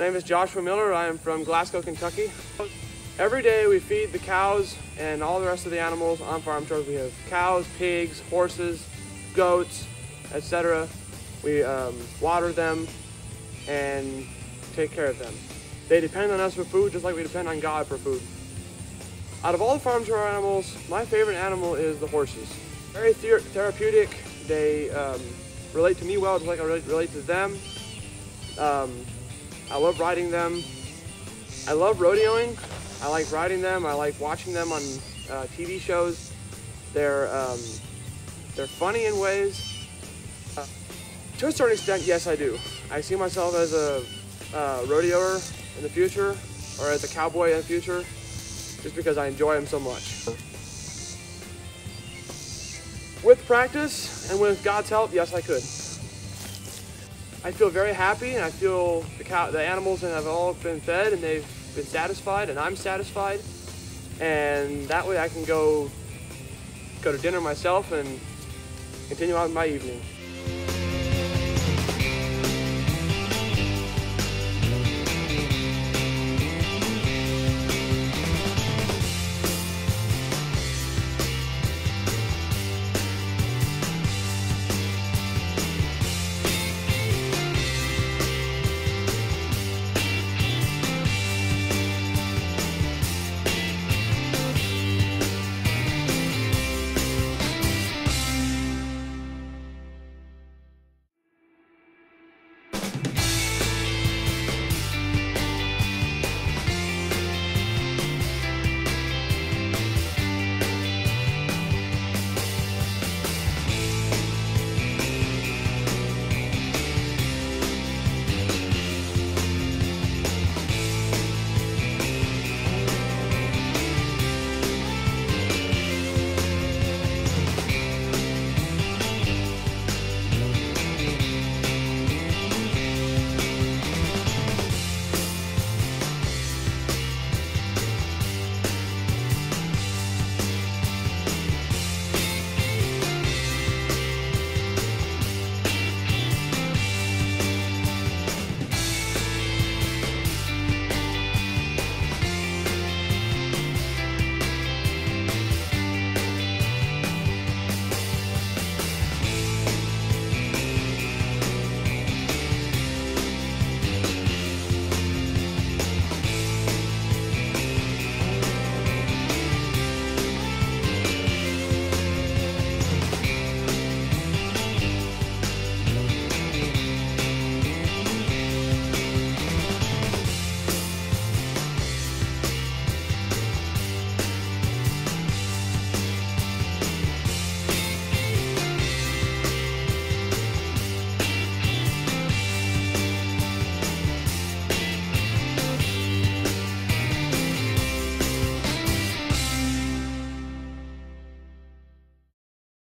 My name is Joshua Miller. I am from Glasgow, Kentucky. Every day we feed the cows and all the rest of the animals on Farm Chores. We have cows, pigs, horses, goats, etc. We water them and take care of them. They depend on us for food just like we depend on God for food. Out of all the farm chore animals, my favorite animal is the horses. Very therapeutic. They relate to me well just like I relate to them. I love riding them. I love rodeoing. I like riding them. I like watching them on TV shows. They're funny in ways. To a certain extent, yes, I do. I see myself as a rodeoer in the future, or as a cowboy in the future, just because I enjoy them so much. With practice and with God's help, yes, I could. I feel very happy, and I feel the animals have all been fed and they've been satisfied, and I'm satisfied, and that way I can go to dinner myself and continue on my evening.